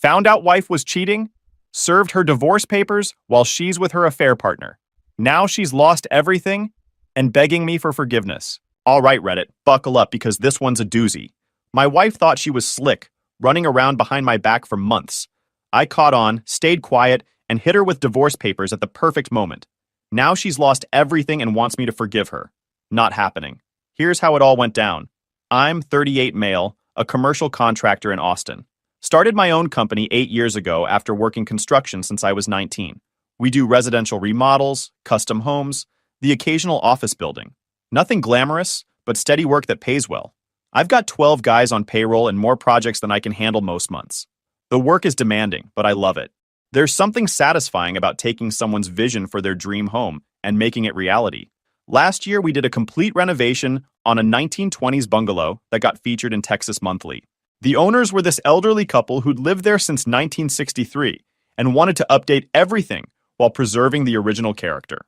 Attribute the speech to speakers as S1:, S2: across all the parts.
S1: Found out wife was cheating, served her divorce papers while she's with her affair partner. Now she's lost everything and begging me for forgiveness. All right, Reddit, buckle up because this one's a doozy. My wife thought she was slick, running around behind my back for months. I caught on, stayed quiet, and hit her with divorce papers at the perfect moment. Now she's lost everything and wants me to forgive her. Not happening. Here's how it all went down. I'm 38 male, a commercial contractor in Austin. Started my own company 8 years ago after working construction since I was 19. We do residential remodels, custom homes, the occasional office building. Nothing glamorous, but steady work that pays well. I've got 12 guys on payroll and more projects than I can handle most months. The work is demanding, but I love it. There's something satisfying about taking someone's vision for their dream home and making it reality. Last year, we did a complete renovation on a 1920s bungalow that got featured in Texas Monthly. The owners were this elderly couple who'd lived there since 1963 and wanted to update everything while preserving the original character.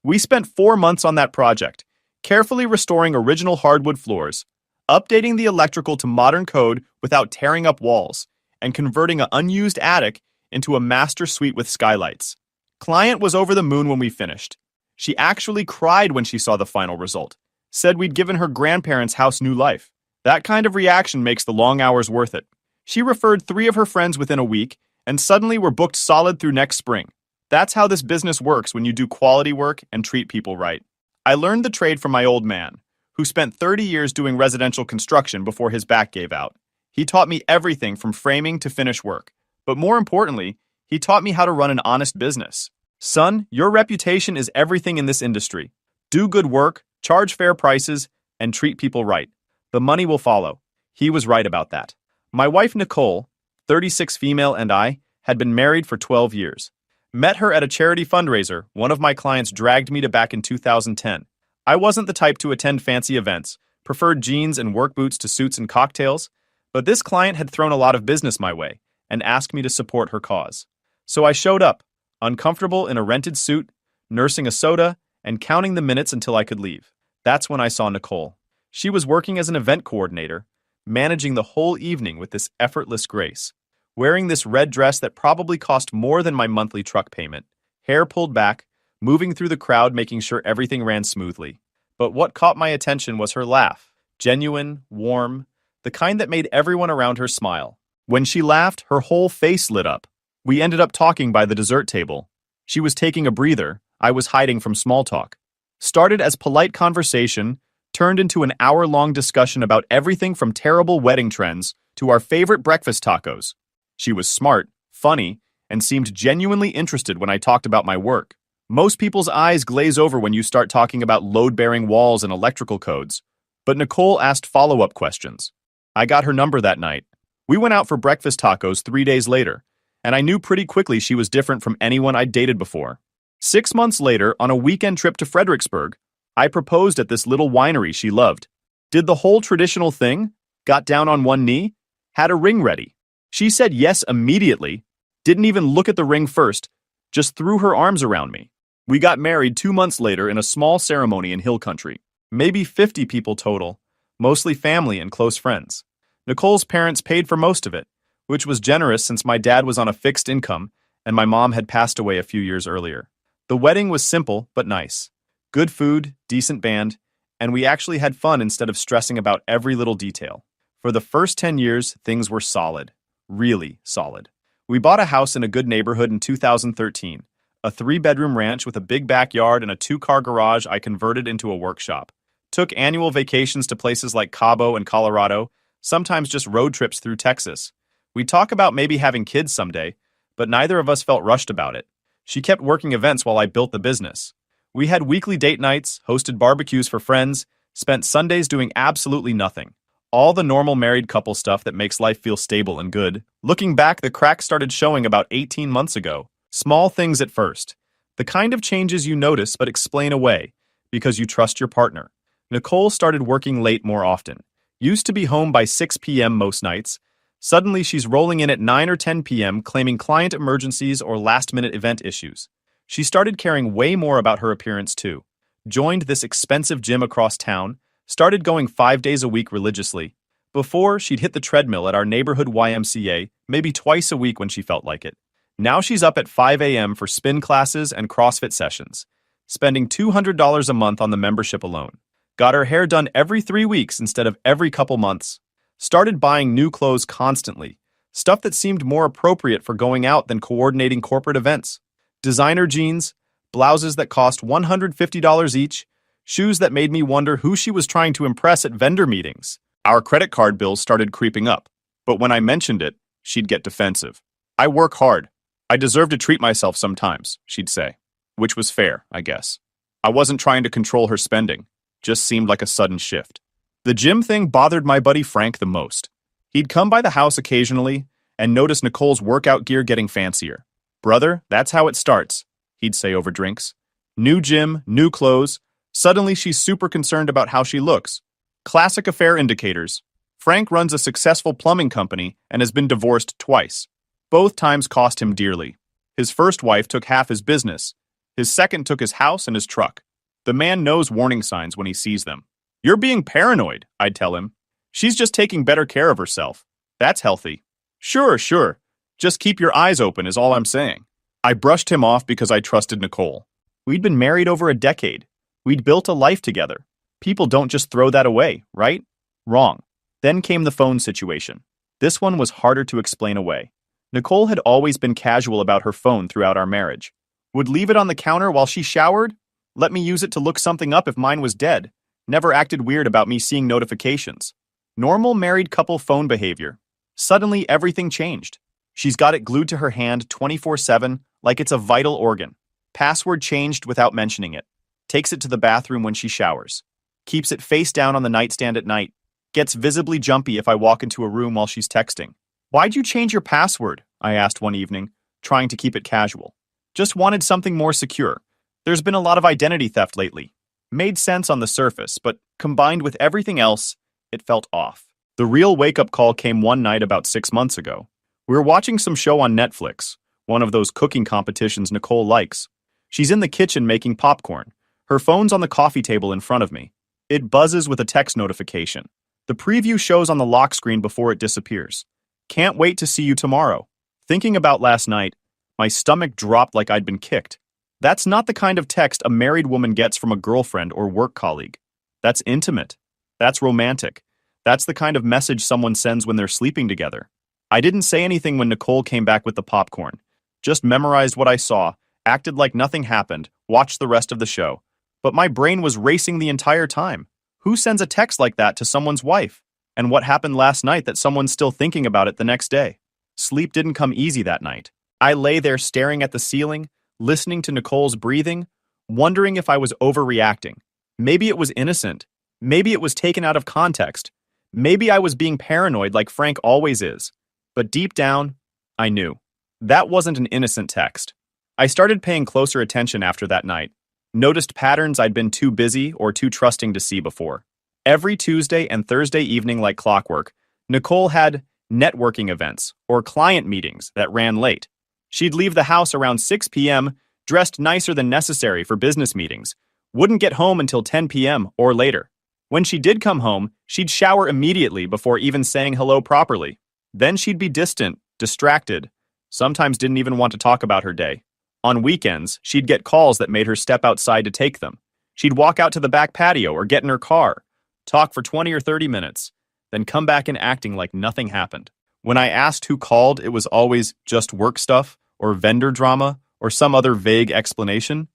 S1: We spent 4 months on that project, carefully restoring original hardwood floors, updating the electrical to modern code without tearing up walls, and converting an unused attic into a master suite with skylights. Client was over the moon when we finished. She actually cried when she saw the final result, said we'd given her grandparents' house new life. That kind of reaction makes the long hours worth it. She referred 3 of her friends within a week, and suddenly we're booked solid through next spring. That's how this business works when you do quality work and treat people right. I learned the trade from my old man, who spent 30 years doing residential construction before his back gave out. He taught me everything from framing to finish work. But more importantly, he taught me how to run an honest business. Son, your reputation is everything in this industry. Do good work, charge fair prices, and treat people right. The money will follow. He was right about that. My wife Nicole, 36 female, and I had been married for 12 years. Met her at a charity fundraiser one of my clients dragged me to back in 2010. I wasn't the type to attend fancy events, preferred jeans and work boots to suits and cocktails, but this client had thrown a lot of business my way and asked me to support her cause. So I showed up, uncomfortable in a rented suit, nursing a soda, and counting the minutes until I could leave. That's when I saw Nicole. She was working as an event coordinator, managing the whole evening with this effortless grace, wearing this red dress that probably cost more than my monthly truck payment, hair pulled back, moving through the crowd making sure everything ran smoothly. But what caught my attention was her laugh, genuine, warm, the kind that made everyone around her smile. When she laughed, her whole face lit up. We ended up talking by the dessert table. She was taking a breather, I was hiding from small talk. Started as polite conversation, turned into an hour-long discussion about everything from terrible wedding trends to our favorite breakfast tacos. She was smart, funny, and seemed genuinely interested when I talked about my work. Most people's eyes glaze over when you start talking about load-bearing walls and electrical codes, but Nicole asked follow-up questions. I got her number that night. We went out for breakfast tacos 3 days later, and I knew pretty quickly she was different from anyone I'd dated before. 6 months later, on a weekend trip to Fredericksburg, I proposed at this little winery she loved. Did the whole traditional thing, got down on one knee, had a ring ready. She said yes immediately, didn't even look at the ring first, just threw her arms around me. We got married 2 months later in a small ceremony in Hill Country. Maybe 50 people total, mostly family and close friends. Nicole's parents paid for most of it, which was generous since my dad was on a fixed income and my mom had passed away a few years earlier. The wedding was simple but nice. Good food, decent band, and we actually had fun instead of stressing about every little detail. For the first 10 years, things were solid. Really solid. We bought a house in a good neighborhood in 2013, a 3-bedroom ranch with a big backyard and a 2-car garage I converted into a workshop. Took annual vacations to places like Cabo and Colorado, sometimes just road trips through Texas. We'd talk about maybe having kids someday, but neither of us felt rushed about it. She kept working events while I built the business. We had weekly date nights, hosted barbecues for friends, spent Sundays doing absolutely nothing. All the normal married couple stuff that makes life feel stable and good. Looking back, the cracks started showing about 18 months ago. Small things at first. The kind of changes you notice but explain away, because you trust your partner. Nicole started working late more often. Used to be home by 6 p.m. most nights. Suddenly she's rolling in at 9 or 10 p.m. claiming client emergencies or last-minute event issues. She started caring way more about her appearance too. Joined this expensive gym across town, started going 5 days a week religiously. Before, she'd hit the treadmill at our neighborhood YMCA maybe twice a week when she felt like it. Now she's up at 5 a.m. for spin classes and CrossFit sessions, spending $200 a month on the membership alone. Got her hair done every 3 weeks instead of every couple months. Started buying new clothes constantly, stuff that seemed more appropriate for going out than coordinating corporate events. Designer jeans, blouses that cost $150 each, shoes that made me wonder who she was trying to impress at vendor meetings. Our credit card bills started creeping up, but when I mentioned it, she'd get defensive. I work hard. I deserve to treat myself sometimes, she'd say. Which was fair, I guess. I wasn't trying to control her spending, just seemed like a sudden shift. The gym thing bothered my buddy Frank the most. He'd come by the house occasionally and notice Nicole's workout gear getting fancier. "Brother, that's how it starts," he'd say over drinks. New gym, new clothes. Suddenly she's super concerned about how she looks. Classic affair indicators. Frank runs a successful plumbing company and has been divorced twice. Both times cost him dearly. His first wife took half his business. His second took his house and his truck. The man knows warning signs when he sees them. "You're being paranoid," I'd tell him. "She's just taking better care of herself. That's healthy." Sure. Just keep your eyes open is all I'm saying." I brushed him off because I trusted Nicole. We'd been married over a decade. We'd built a life together. People don't just throw that away, right? Wrong. Then came the phone situation. This one was harder to explain away. Nicole had always been casual about her phone throughout our marriage. Would leave it on the counter while she showered, let me use it to look something up if mine was dead, never acted weird about me seeing notifications. Normal married couple phone behavior. Suddenly everything changed. She's got it glued to her hand 24/7 like it's a vital organ. Password changed without mentioning it. Takes it to the bathroom when she showers. Keeps it face down on the nightstand at night. Gets visibly jumpy if I walk into a room while she's texting. "Why'd you change your password?" I asked one evening, trying to keep it casual. "Just wanted something more secure. There's been a lot of identity theft lately." Made sense on the surface, but combined with everything else, it felt off. The real wake-up call came one night about 6 months ago. We were watching some show on Netflix, one of those cooking competitions Nicole likes. She's in the kitchen making popcorn. Her phone's on the coffee table in front of me. It buzzes with a text notification. The preview shows on the lock screen before it disappears. "Can't wait to see you tomorrow." Thinking about last night, my stomach dropped like I'd been kicked. That's not the kind of text a married woman gets from a girlfriend or work colleague. That's intimate. That's romantic. That's the kind of message someone sends when they're sleeping together. I didn't say anything when Nicole came back with the popcorn. Just memorized what I saw, acted like nothing happened, watched the rest of the show. But my brain was racing the entire time. Who sends a text like that to someone's wife? And what happened last night that someone's still thinking about it the next day? Sleep didn't come easy that night. I lay there staring at the ceiling, listening to Nicole's breathing, wondering if I was overreacting. Maybe it was innocent. Maybe it was taken out of context. Maybe I was being paranoid like Frank always is. But deep down, I knew. That wasn't an innocent text. I started paying closer attention after that night. Noticed patterns I'd been too busy or too trusting to see before. Every Tuesday and Thursday evening like clockwork, Nicole had networking events or client meetings that ran late. She'd leave the house around 6 p.m., dressed nicer than necessary for business meetings, wouldn't get home until 10 p.m. or later. When she did come home, she'd shower immediately before even saying hello properly. Then she'd be distant, distracted, sometimes didn't even want to talk about her day. On weekends, she'd get calls that made her step outside to take them. She'd walk out to the back patio or get in her car, talk for 20 or 30 minutes, then come back in acting like nothing happened. When I asked who called, it was always just work stuff or vendor drama or some other vague explanation.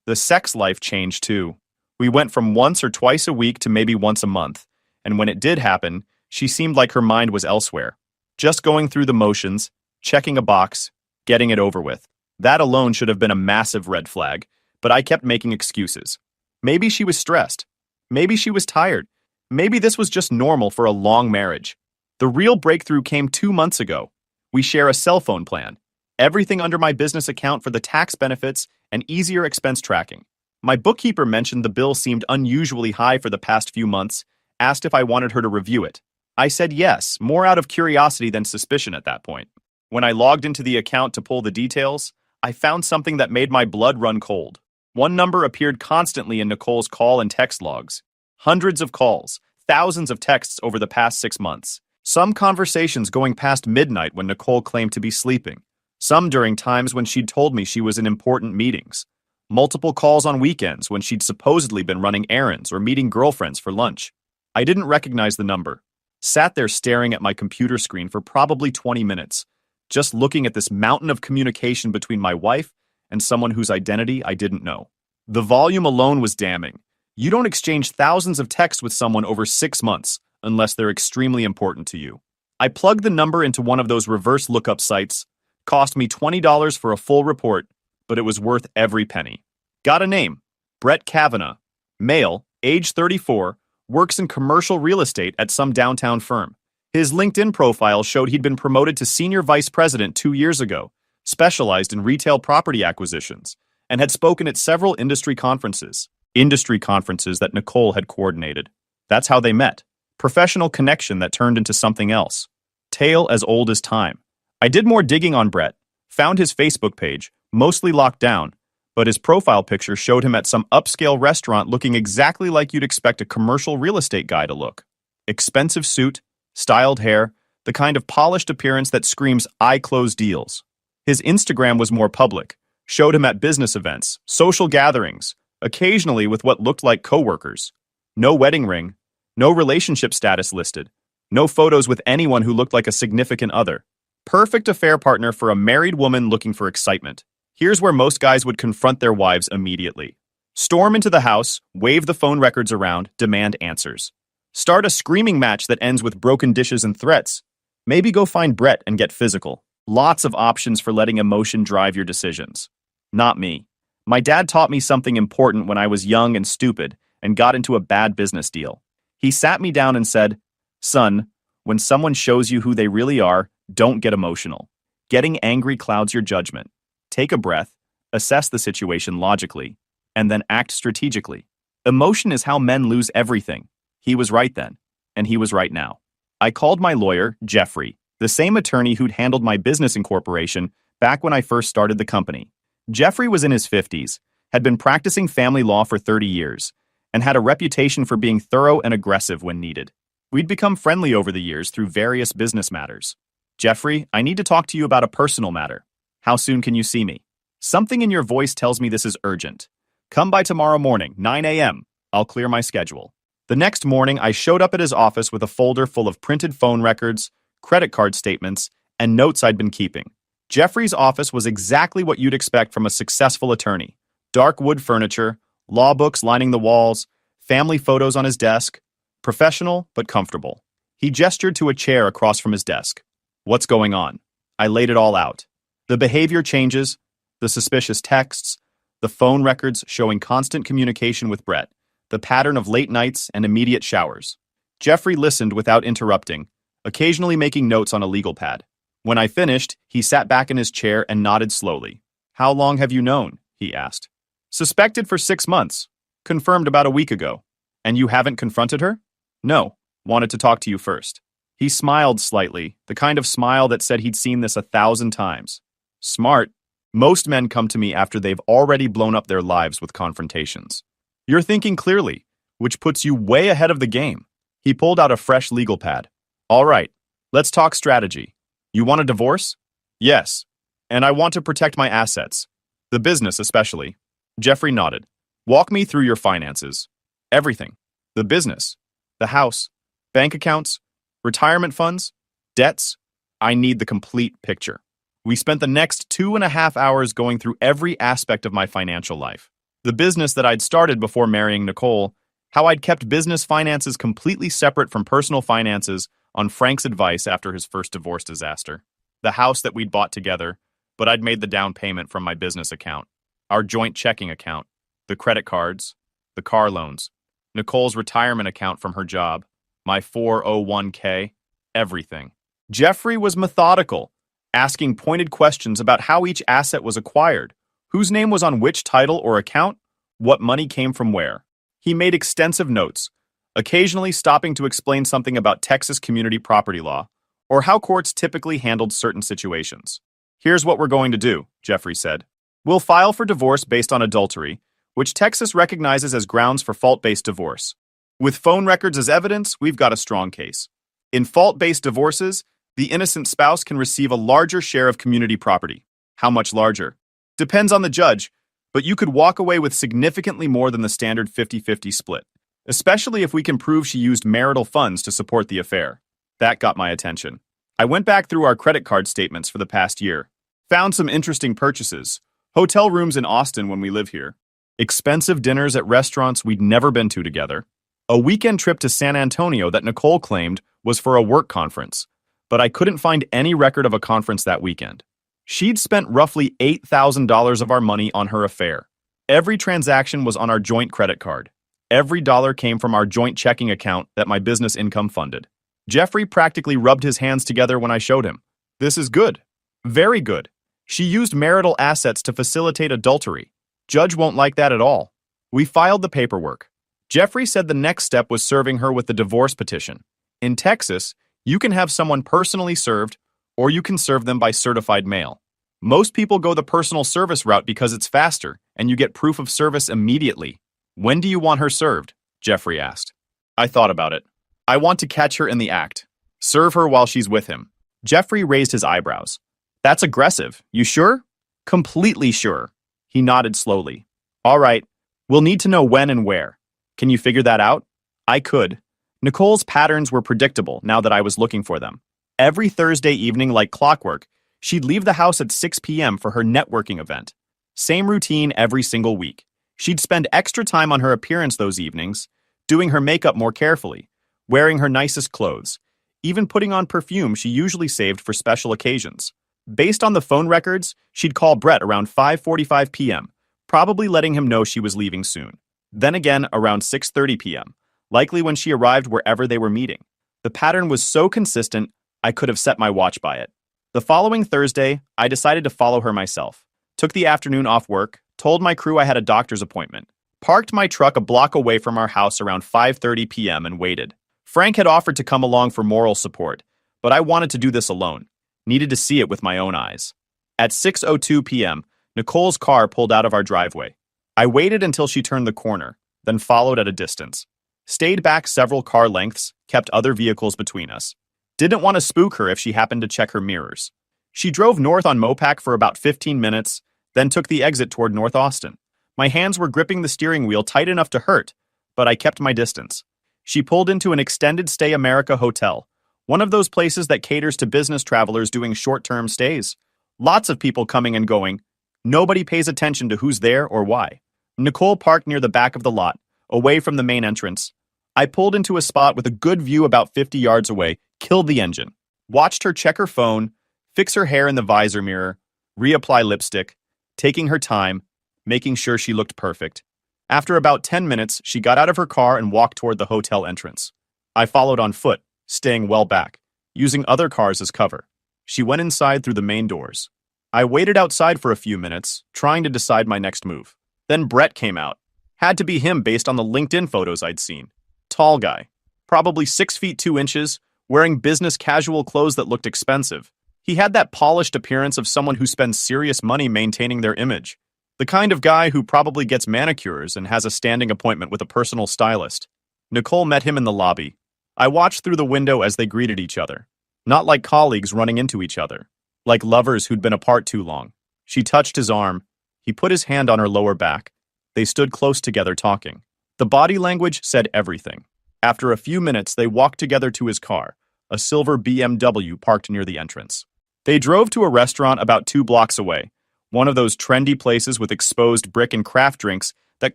S1: The sex life changed too. We went from once or twice a week to maybe once a month, and when it did happen, she seemed like her mind was elsewhere. Just going through the motions, checking a box, getting it over with. That alone should have been a massive red flag, but I kept making excuses. Maybe she was stressed. Maybe she was tired. Maybe this was just normal for a long marriage. The real breakthrough came 2 months ago. We share a cell phone plan. Everything under my business account for the tax benefits and easier expense tracking. My bookkeeper mentioned the bill seemed unusually high for the past few months, asked if I wanted her to review it. I said yes, more out of curiosity than suspicion at that point. When I logged into the account to pull the details, I found something that made my blood run cold. One number appeared constantly in Nicole's call and text logs. Hundreds of calls, thousands of texts over the past 6 months. Some conversations going past midnight when Nicole claimed to be sleeping. Some during times when she'd told me she was in important meetings. Multiple calls on weekends when she'd supposedly been running errands or meeting girlfriends for lunch. I didn't recognize the number. Sat there staring at my computer screen for probably 20 minutes, just looking at this mountain of communication between my wife and someone whose identity I didn't know. The volume alone was damning. You don't exchange thousands of texts with someone over 6 months unless they're extremely important to you. I plugged the number into one of those reverse lookup sites. Cost me $20 for a full report, but it was worth every penny. Got a name: Brett Kavanaugh. Male, age 34, works in commercial real estate at some downtown firm. His LinkedIn profile showed he'd been promoted to senior vice president 2 years ago, specialized in retail property acquisitions, and had spoken at several industry conferences that Nicole had coordinated. That's how they met. Professional connection that turned into something else. Tale as old as time. I did more digging on Brett, found his Facebook page, mostly locked down, but his profile picture showed him at some upscale restaurant looking exactly like you'd expect a commercial real estate guy to look. Expensive suit, styled hair, the kind of polished appearance that screams "I close deals." His Instagram was more public, showed him at business events, social gatherings, occasionally with what looked like coworkers. No wedding ring, no relationship status listed, no photos with anyone who looked like a significant other. Perfect affair partner for a married woman looking for excitement. Here's where most guys would confront their wives immediately. Storm into the house, wave the phone records around, demand answers. Start a screaming match that ends with broken dishes and threats. Maybe go find Brett and get physical. Lots of options for letting emotion drive your decisions. Not me. My dad taught me something important when I was young and stupid and got into a bad business deal. He sat me down and said, "Son, when someone shows you who they really are, don't get emotional. Getting angry clouds your judgment. Take a breath, assess the situation logically, and then act strategically. Emotion is how men lose everything." He was right then, and he was right now. I called my lawyer, Jeffrey, the same attorney who'd handled my business incorporation back when I first started the company. Jeffrey was in his 50s, had been practicing family law for 30 years, and had a reputation for being thorough and aggressive when needed. We'd become friendly over the years through various business matters. "Jeffrey, I need to talk to you about a personal matter. How soon can you see me? Something in your voice tells me this is urgent. Come by tomorrow morning, 9 a.m. I'll clear my schedule." The next morning, I showed up at his office with a folder full of printed phone records, credit card statements, and notes I'd been keeping. Jeffrey's office was exactly what you'd expect from a successful attorney. Dark wood furniture, law books lining the walls, family photos on his desk. Professional, but comfortable. He gestured to a chair across from his desk. "What's going on?" I laid it all out. The behavior changes, the suspicious texts, the phone records showing constant communication with Brett, the pattern of late nights and immediate showers. Jeffrey listened without interrupting, occasionally making notes on a legal pad. When I finished, he sat back in his chair and nodded slowly. "How long have you known?" he asked. "Suspected for 6 months. Confirmed about a week ago." "And you haven't confronted her?" "No. Wanted to talk to you first." He smiled slightly, the kind of smile that said he'd seen this 1,000 times. Smart. Most men come to me after they've already blown up their lives with confrontations. "You're thinking clearly, which puts you way ahead of the game." He pulled out a fresh legal pad. "All right, let's talk strategy. You want a divorce?" "Yes. And I want to protect my assets. The business especially." Jeffrey nodded. "Walk me through your finances." "Everything. The business. The house. Bank accounts. Retirement funds. Debts. I need the complete picture." We spent the next 2.5 hours going through every aspect of my financial life. The business that I'd started before marrying Nicole, how I'd kept business finances completely separate from personal finances on Frank's advice after his first divorce disaster. The house that we'd bought together, but I'd made the down payment from my business account. Our joint checking account. The credit cards. The car loans. Nicole's retirement account from her job. My 401k. Everything. Jeffrey was methodical, asking pointed questions about how each asset was acquired, whose name was on which title or account, what money came from where. He made extensive notes, occasionally stopping to explain something about Texas community property law, or how courts typically handled certain situations. "Here's what we're going to do," Jeffrey said. "We'll file for divorce based on adultery, which Texas recognizes as grounds for fault-based divorce. With phone records as evidence, we've got a strong case. In fault-based divorces, the innocent spouse can receive a larger share of community property. How much larger? Depends on the judge, but you could walk away with significantly more than the standard 50-50 split, especially if we can prove she used marital funds to support the affair. That got my attention. I went back through our credit card statements for the past year. Found some interesting purchases. Hotel rooms in Austin when we live here. Expensive dinners at restaurants we'd never been to together. A weekend trip to San Antonio that Nicole claimed was for a work conference, but I couldn't find any record of a conference that weekend. She'd spent roughly $8,000 of our money on her affair. Every transaction was on our joint credit card. Every dollar came from our joint checking account that my business income funded. Jeffrey practically rubbed his hands together when I showed him. This is good. Very good. She used marital assets to facilitate adultery. Judge won't like that at all. We filed the paperwork. Jeffrey said the next step was serving her with the divorce petition. In Texas, you can have someone personally served, or you can serve them by certified mail. Most people go the personal service route because it's faster, and you get proof of service immediately. When do you want her served? Jeffrey asked. I thought about it. I want to catch her in the act. Serve her while she's with him. Jeffrey raised his eyebrows. That's aggressive. You sure? Completely sure. He nodded slowly. All right. We'll need to know when and where. Can you figure that out? I could. Nicole's patterns were predictable now that I was looking for them. Every Thursday evening, like clockwork, she'd leave the house at 6 p.m. for her networking event. Same routine every single week. She'd spend extra time on her appearance those evenings, doing her makeup more carefully, wearing her nicest clothes, even putting on perfume she usually saved for special occasions. Based on the phone records, she'd call Brett around 5:45 p.m., probably letting him know she was leaving soon. Then again around 6:30 p.m., likely when she arrived wherever they were meeting. The pattern was so consistent, I could have set my watch by it. The following Thursday, I decided to follow her myself. Took the afternoon off work, told my crew I had a doctor's appointment, parked my truck a block away from our house around 5:30 p.m. and waited. Frank had offered to come along for moral support, but I wanted to do this alone. Needed to see it with my own eyes. At 6:02 p.m., Nicole's car pulled out of our driveway. I waited until she turned the corner, then followed at a distance. Stayed back several car lengths, kept other vehicles between us. Didn't want to spook her if she happened to check her mirrors. She drove north on Mopac for about 15 minutes, then took the exit toward North Austin. My hands were gripping the steering wheel tight enough to hurt, but I kept my distance. She pulled into an extended stay America hotel, one of those places that caters to business travelers doing short-term stays. Lots of people coming and going. Nobody pays attention to who's there or why. Nicole parked near the back of the lot, away from the main entrance. I pulled into a spot with a good view about 50 yards away, killed the engine, watched her check her phone, fix her hair in the visor mirror, reapply lipstick, taking her time, making sure she looked perfect. After about 10 minutes, she got out of her car and walked toward the hotel entrance. I followed on foot, staying well back, using other cars as cover. She went inside through the main doors. I waited outside for a few minutes, trying to decide my next move. Then Brett came out. Had to be him based on the LinkedIn photos I'd seen. Tall guy. Probably 6 feet 2 inches, wearing business casual clothes that looked expensive. He had that polished appearance of someone who spends serious money maintaining their image. The kind of guy who probably gets manicures and has a standing appointment with a personal stylist. Nicole met him in the lobby. I watched through the window as they greeted each other. Not like colleagues running into each other. Like lovers who'd been apart too long. She touched his arm. He put his hand on her lower back. They stood close together talking. The body language said everything. After a few minutes, they walked together to his car, a silver BMW parked near the entrance. They drove to a restaurant about 2 blocks away, one of those trendy places with exposed brick and craft drinks that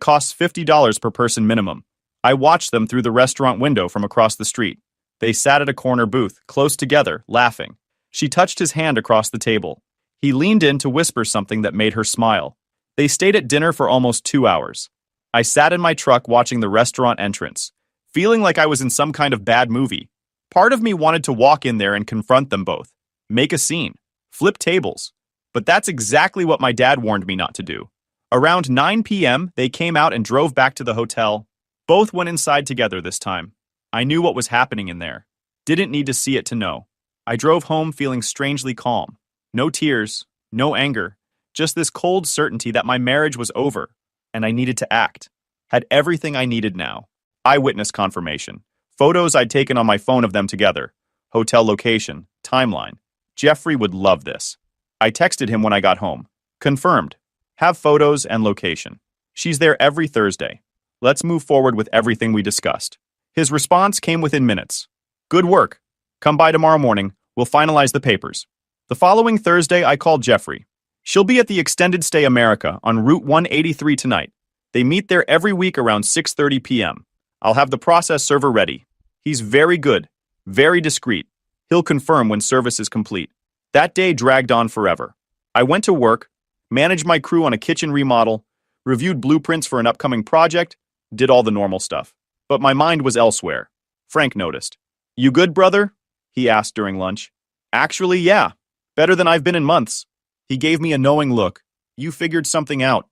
S1: costs $50 per person minimum. I watched them through the restaurant window from across the street. They sat at a corner booth, close together, laughing. She touched his hand across the table. He leaned in to whisper something that made her smile. They stayed at dinner for almost 2 hours. I sat in my truck watching the restaurant entrance, feeling like I was in some kind of bad movie. Part of me wanted to walk in there and confront them both, make a scene, flip tables. But that's exactly what my dad warned me not to do. Around 9 p.m., they came out and drove back to the hotel. Both went inside together this time. I knew what was happening in there. Didn't need to see it to know. I drove home feeling strangely calm. No tears, no anger, just this cold certainty that my marriage was over, and I needed to act. Had everything I needed now. Eyewitness confirmation. Photos I'd taken on my phone of them together. Hotel location. Timeline. Jeffrey would love this. I texted him when I got home. Confirmed. Have photos and location. She's there every Thursday. Let's move forward with everything we discussed. His response came within minutes. Good work. Come by tomorrow morning. We'll finalize the papers. The following Thursday, I called Jeffrey. She'll be at the Extended Stay America on Route 183 tonight. They meet there every week around 6:30 p.m. I'll have the process server ready. He's very good, very discreet. He'll confirm when service is complete. That day dragged on forever. I went to work, managed my crew on a kitchen remodel, reviewed blueprints for an upcoming project, did all the normal stuff. But my mind was elsewhere. Frank noticed. You good, brother? He asked during lunch. Actually, yeah. Better than I've been in months. He gave me a knowing look. You figured something out.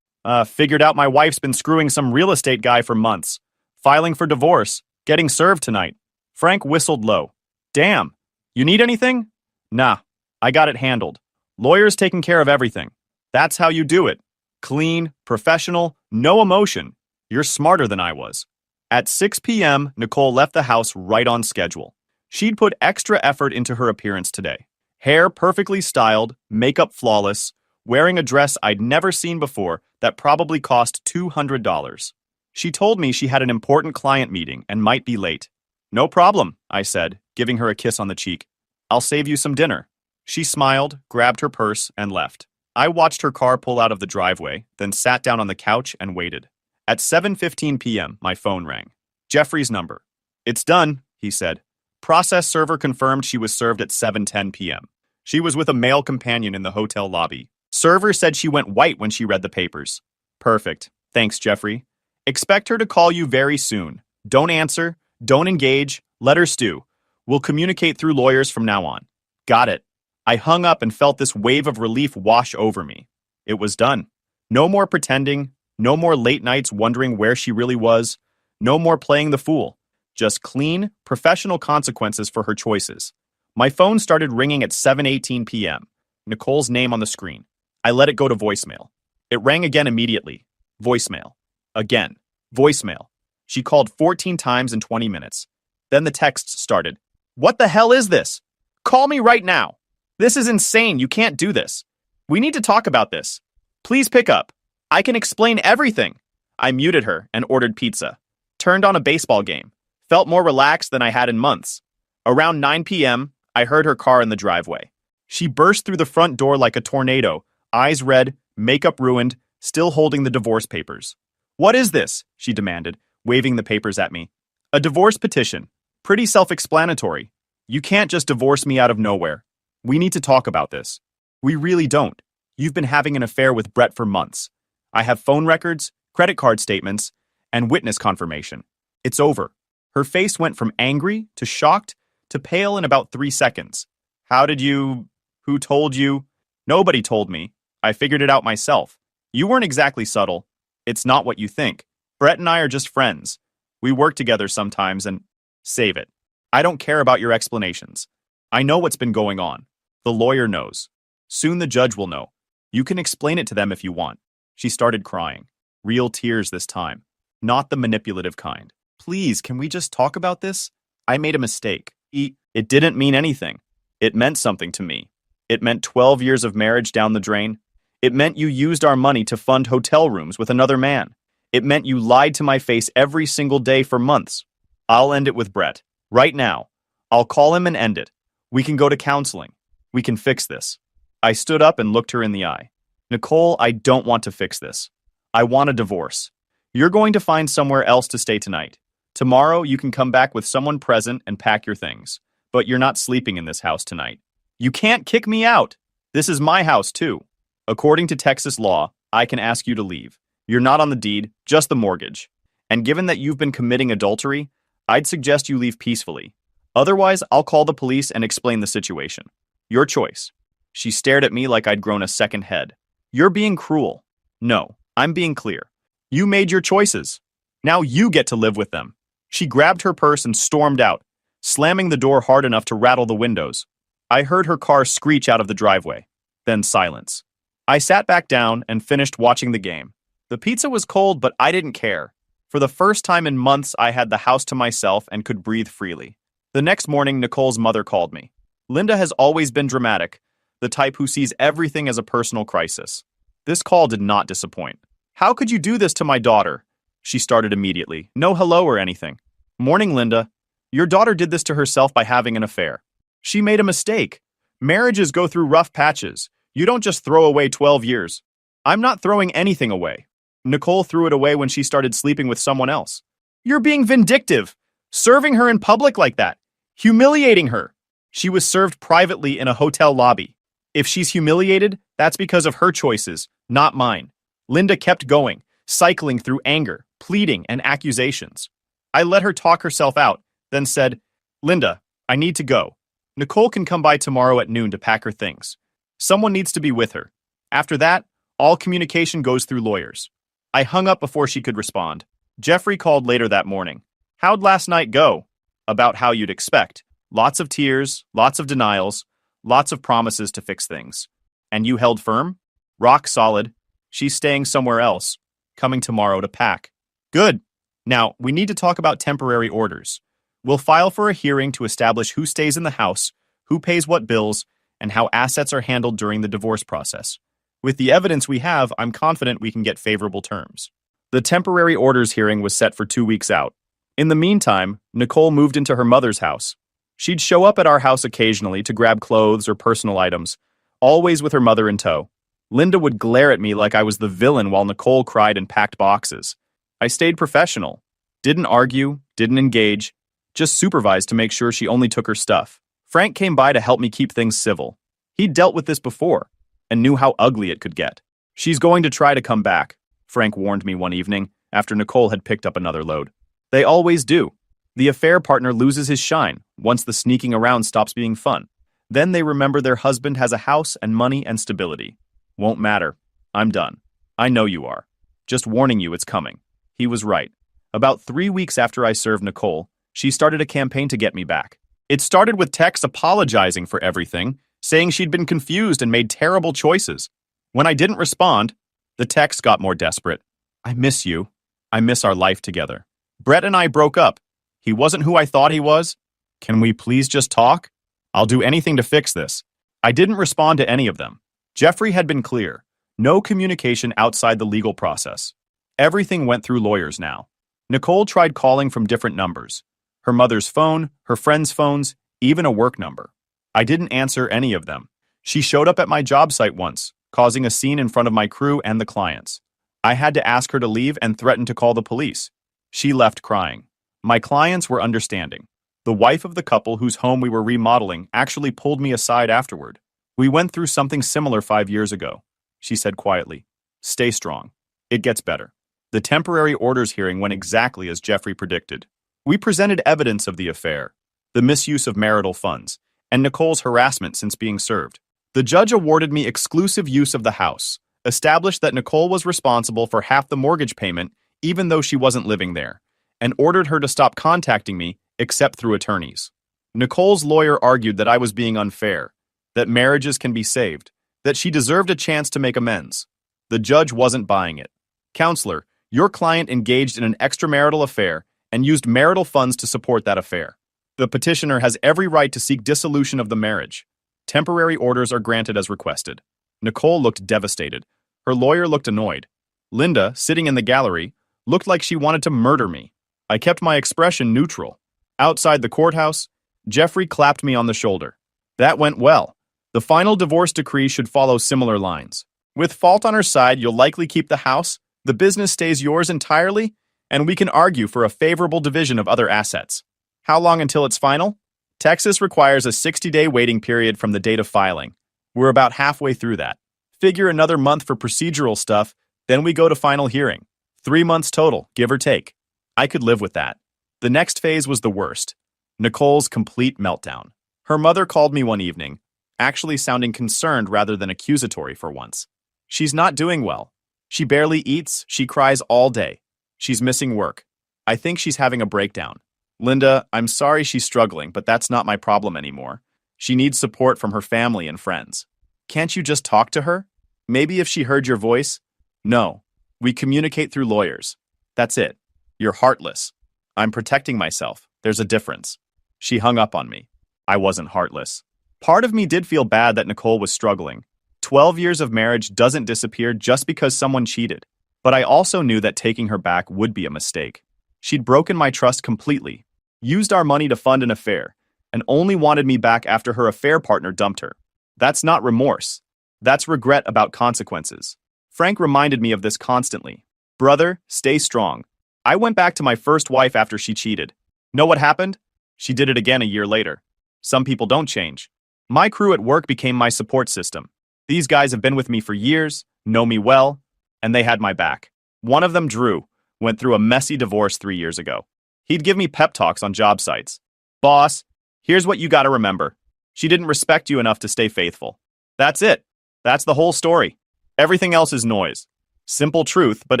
S1: Figured out my wife's been screwing some real estate guy for months. Filing for divorce. Getting served tonight. Frank whistled low. Damn. You need anything? Nah. I got it handled. Lawyers taking care of everything. That's how you do it. Clean, professional, no emotion. You're smarter than I was. At 6 p.m., Nicole left the house right on schedule. She'd put extra effort into her appearance today. Hair perfectly styled, makeup flawless, wearing a dress I'd never seen before that probably cost $200. She told me she had an important client meeting and might be late. No problem, I said, giving her a kiss on the cheek. I'll save you some dinner. She smiled, grabbed her purse, and left. I watched her car pull out of the driveway, then sat down on the couch and waited. At 7:15 p.m., my phone rang. Jeffrey's number. It's done, he said. Process server confirmed she was served at 7:10 p.m. She was with a male companion in the hotel lobby. Server said she went white when she read the papers. Perfect. Thanks, Jeffrey. Expect her to call you very soon. Don't answer. Don't engage. Let her stew. We'll communicate through lawyers from now on. Got it. I hung up and felt this wave of relief wash over me. It was done. No more pretending. No more late nights wondering where she really was. No more playing the fool. Just clean, professional consequences for her choices. My phone started ringing at 7:18 p.m. Nicole's name on the screen. I let it go to voicemail. It rang again immediately. Voicemail. Again. Voicemail. She called 14 times in 20 minutes. Then the texts started. What the hell is this? Call me right now. This is insane. You can't do this. We need to talk about this. Please pick up. I can explain everything. I muted her and ordered pizza. Turned on a baseball game. Felt more relaxed than I had in months. Around 9 p.m., I heard her car in the driveway. She burst through the front door like a tornado, eyes red, makeup ruined, still holding the divorce papers. What is this? She demanded, waving the papers at me. A divorce petition. Pretty self-explanatory. You can't just divorce me out of nowhere. We need to talk about this. We really don't. You've been having an affair with Brett for months. I have phone records, credit card statements, and witness confirmation. It's over. Her face went from angry to shocked to pale in about 3 seconds. Who told you? Nobody told me. I figured it out myself. You weren't exactly subtle. It's not what you think. Brett and I are just friends. We work together sometimes and save it. I don't care about your explanations. I know what's been going on. The lawyer knows. Soon the judge will know. You can explain it to them if you want. She started crying. Real tears this time. Not the manipulative kind. Please, can we just talk about this? I made a mistake. It didn't mean anything. It meant something to me. It meant 12 years of marriage down the drain. It meant you used our money to fund hotel rooms with another man. It meant you lied to my face every single day for months. I'll end it with Brett. Right now. I'll call him and end it. We can go to counseling. We can fix this. I stood up and looked her in the eye. Nicole, I don't want to fix this. I want a divorce. You're going to find somewhere else to stay tonight. Tomorrow, you can come back with someone present and pack your things. But you're not sleeping in this house tonight. You can't kick me out. This is my house, too. According to Texas law, I can ask you to leave. You're not on the deed, just the mortgage. And given that you've been committing adultery, I'd suggest you leave peacefully. Otherwise, I'll call the police and explain the situation. Your choice. She stared at me like I'd grown a second head. You're being cruel. No, I'm being clear. You made your choices. Now you get to live with them. She grabbed her purse and stormed out, slamming the door hard enough to rattle the windows. I heard her car screech out of the driveway. Then silence. I sat back down and finished watching the game. The pizza was cold, but I didn't care. For the first time in months, I had the house to myself and could breathe freely. The next morning, Nicole's mother called me. Linda has always been dramatic, the type who sees everything as a personal crisis. This call did not disappoint. "How could you do this to my daughter?" She started immediately. "No hello or anything." "Morning, Linda. Your daughter did this to herself by having an affair. She made a mistake. Marriages go through rough patches. You don't just throw away 12 years. I'm not throwing anything away. Nicole threw it away when she started sleeping with someone else. You're being vindictive, serving her in public like that, humiliating her. She was served privately in a hotel lobby. If she's humiliated, that's because of her choices, not mine." Linda kept going, cycling through anger, pleading, and accusations. I let her talk herself out, then said, "Linda, I need to go. Nicole can come by tomorrow at noon to pack her things. Someone needs to be with her. After that, all communication goes through lawyers." I hung up before she could respond. Jeffrey called later that morning. "How'd last night go?" About how you'd expect. Lots of tears, lots of denials, lots of promises to fix things. "And you held firm?" "Rock solid. She's staying somewhere else. Coming tomorrow to pack." "Good. Now, we need to talk about temporary orders. We'll file for a hearing to establish who stays in the house, who pays what bills, and how assets are handled during the divorce process. With the evidence we have, I'm confident we can get favorable terms." The temporary orders hearing was set for 2 weeks out. In the meantime, Nicole moved into her mother's house. She'd show up at our house occasionally to grab clothes or personal items, always with her mother in tow. Linda would glare at me like I was the villain while Nicole cried and packed boxes. I stayed professional. Didn't argue, didn't engage, just supervised to make sure she only took her stuff. Frank came by to help me keep things civil. He'd dealt with this before and knew how ugly it could get. "She's going to try to come back," Frank warned me one evening after Nicole had picked up another load. "They always do. The affair partner loses his shine once the sneaking around stops being fun. Then they remember their husband has a house and money and stability. Won't matter. I'm done. I know you are. Just warning you, it's coming." He was right. About 3 weeks after I served Nicole, she started a campaign to get me back. It started with texts apologizing for everything, saying she'd been confused and made terrible choices. When I didn't respond, the texts got more desperate. "I miss you. I miss our life together. Brett and I broke up. He wasn't who I thought he was. Can we please just talk? I'll do anything to fix this." I didn't respond to any of them. Jeffrey had been clear. No communication outside the legal process. Everything went through lawyers now. Nicole tried calling from different numbers. Her mother's phone, her friends' phones, even a work number. I didn't answer any of them. She showed up at my job site once, causing a scene in front of my crew and the clients. I had to ask her to leave and threaten to call the police. She left crying. My clients were understanding. The wife of the couple whose home we were remodeling actually pulled me aside afterward. "We went through something similar 5 years ago," she said quietly. "Stay strong. It gets better." The temporary orders hearing went exactly as Jeffrey predicted. We presented evidence of the affair, the misuse of marital funds, and Nicole's harassment since being served. The judge awarded me exclusive use of the house, established that Nicole was responsible for half the mortgage payment even though she wasn't living there, and ordered her to stop contacting me except through attorneys. Nicole's lawyer argued that I was being unfair, that marriages can be saved, that she deserved a chance to make amends. The judge wasn't buying it. "Counselor, your client engaged in an extramarital affair and used marital funds to support that affair. The petitioner has every right to seek dissolution of the marriage. Temporary orders are granted as requested." Nicole looked devastated. Her lawyer looked annoyed. Linda, sitting in the gallery, looked like she wanted to murder me. I kept my expression neutral. Outside the courthouse, Jeffrey clapped me on the shoulder. "That went well. The final divorce decree should follow similar lines. With fault on her side, you'll likely keep the house, the business stays yours entirely, and we can argue for a favorable division of other assets. How long until it's final? Texas requires a 60-day waiting period from the date of filing. We're about halfway through that. Figure another month for procedural stuff, then we go to final hearing. 3 months total, give or take. I could live with that." The next phase was the worst. Nicole's complete meltdown. Her mother called me one evening, actually sounding concerned rather than accusatory for once. "She's not doing well. She barely eats, she cries all day. She's missing work. I think she's having a breakdown. Linda, I'm sorry she's struggling, but that's not my problem anymore. She needs support from her family and friends. Can't you just talk to her? Maybe if she heard your voice?" "No. We communicate through lawyers. That's it." You're heartless. I'm protecting myself. There's a difference. She hung up on me. I wasn't heartless. Part of me did feel bad that Nicole was struggling. 12 years of marriage doesn't disappear just because someone cheated. But I also knew that taking her back would be a mistake. She'd broken my trust completely, used our money to fund an affair, and only wanted me back after her affair partner dumped her. That's not remorse. That's regret about consequences. Frank reminded me of this constantly. Brother, stay strong. I went back to my first wife after she cheated. Know what happened? She did it again a year later. Some people don't change. My crew at work became my support system. These guys have been with me for years, know me well, and they had my back. One of them, Drew, went through a messy divorce 3 years ago. He'd give me pep talks on job sites. Boss, here's what you gotta remember. She didn't respect you enough to stay faithful. That's it. That's the whole story. Everything else is noise. Simple truth, but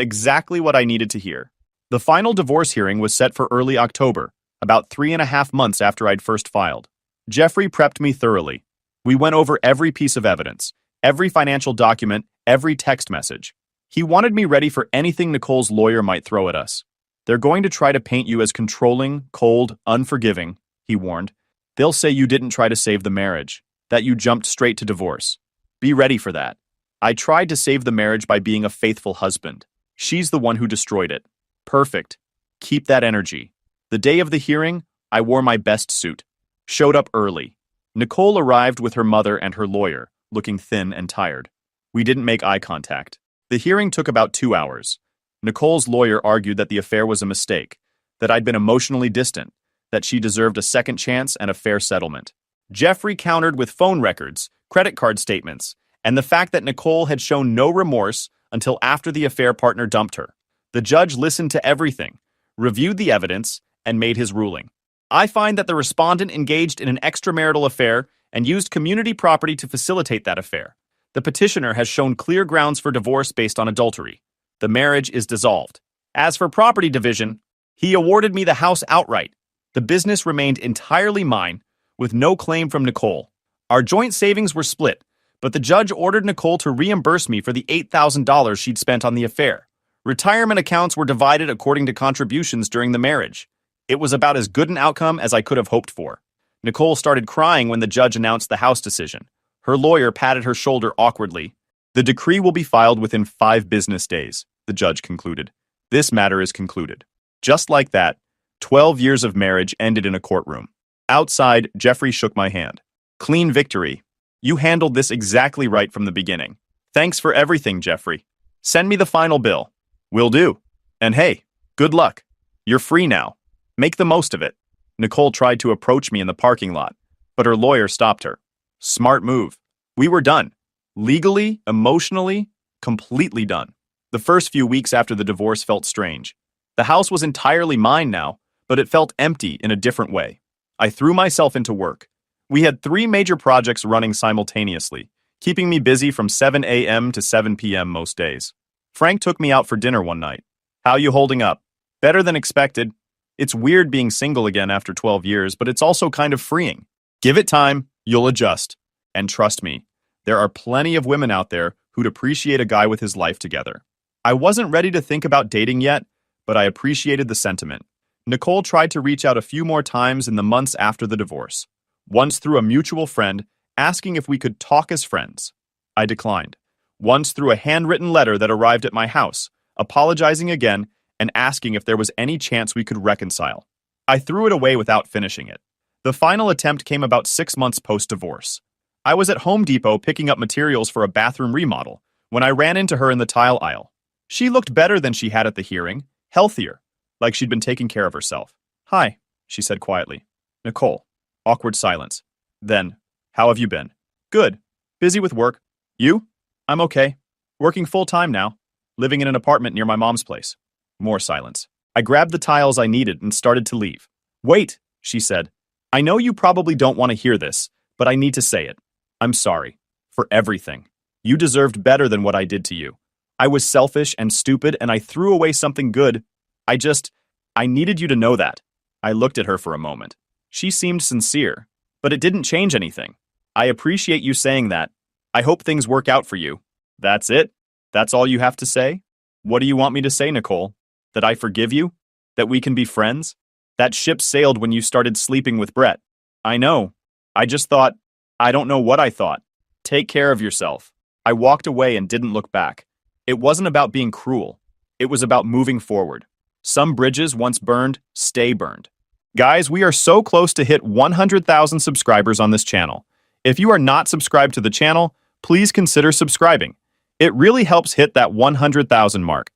S1: exactly what I needed to hear. The final divorce hearing was set for early October, about 3.5 months after I'd first filed. Jeffrey prepped me thoroughly. We went over every piece of evidence, every financial document, every text message. He wanted me ready for anything Nicole's lawyer might throw at us. They're going to try to paint you as controlling, cold, unforgiving, he warned. They'll say you didn't try to save the marriage, that you jumped straight to divorce. Be ready for that. I tried to save the marriage by being a faithful husband. She's the one who destroyed it. Perfect. Keep that energy. The day of the hearing, I wore my best suit. Showed up early. Nicole arrived with her mother and her lawyer, looking thin and tired. We didn't make eye contact. The hearing took about 2 hours. Nicole's lawyer argued that the affair was a mistake, that I'd been emotionally distant, that she deserved a second chance and a fair settlement. Jeffrey countered with phone records, credit card statements, and the fact that Nicole had shown no remorse until after the affair partner dumped her. The judge listened to everything, reviewed the evidence, and made his ruling. I find that the respondent engaged in an extramarital affair and used community property to facilitate that affair. The petitioner has shown clear grounds for divorce based on adultery. The marriage is dissolved. As for property division, he awarded me the house outright. The business remained entirely mine, with no claim from Nicole. Our joint savings were split, but the judge ordered Nicole to reimburse me for the $8,000 she'd spent on the affair. Retirement accounts were divided according to contributions during the marriage. It was about as good an outcome as I could have hoped for. Nicole started crying when the judge announced the house decision. Her lawyer patted her shoulder awkwardly. The decree will be filed within 5 business days, the judge concluded. This matter is concluded. Just like that, 12 years of marriage ended in a courtroom. Outside, Jeffrey shook my hand. Clean victory. You handled this exactly right from the beginning. Thanks for everything, Jeffrey. Send me the final bill. Will do. And hey, good luck. You're free now. Make the most of it. Nicole tried to approach me in the parking lot, but her lawyer stopped her. Smart move. We were done. Legally, emotionally, completely done. The first few weeks after the divorce felt strange. The house was entirely mine now, but it felt empty in a different way. I threw myself into work. We had 3 major projects running simultaneously, keeping me busy from 7 a.m. to 7 p.m. most days. Frank took me out for dinner one night. How you holding up? Better than expected. It's weird being single again after 12 years, but it's also kind of freeing. Give it time, you'll adjust. And trust me, there are plenty of women out there who'd appreciate a guy with his life together. I wasn't ready to think about dating yet, but I appreciated the sentiment. Nicole tried to reach out a few more times in the months after the divorce. Once through a mutual friend, asking if we could talk as friends. I declined. Once through a handwritten letter that arrived at my house, apologizing again and asking if there was any chance we could reconcile. I threw it away without finishing it. The final attempt came about 6 months post-divorce. I was at Home Depot picking up materials for a bathroom remodel when I ran into her in the tile aisle. She looked better than she had at the hearing, healthier, like she'd been taking care of herself. Hi, she said quietly. Nicole. Awkward silence. Then, how have you been? Good. Busy with work. You? I'm okay. Working full-time now. Living in an apartment near my mom's place. More silence. I grabbed the tiles I needed and started to leave. Wait, she said. I know you probably don't want to hear this, but I need to say it. I'm sorry. For everything. You deserved better than what I did to you. I was selfish and stupid and I threw away something good. I needed you to know that. I looked at her for a moment. She seemed sincere, but it didn't change anything. I appreciate you saying that. I hope things work out for you. That's it? That's all you have to say? What do you want me to say, Nicole? That I forgive you? That we can be friends? That ship sailed when you started sleeping with Brett. I know. I just thought, I don't know what I thought. Take care of yourself. I walked away and didn't look back. It wasn't about being cruel. It was about moving forward. Some bridges once burned, stay burned. Guys, we are so close to hit 100,000 subscribers on this channel. If you are not subscribed to the channel, please consider subscribing. It really helps hit that 100,000 mark.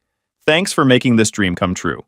S1: Thanks for making this dream come true.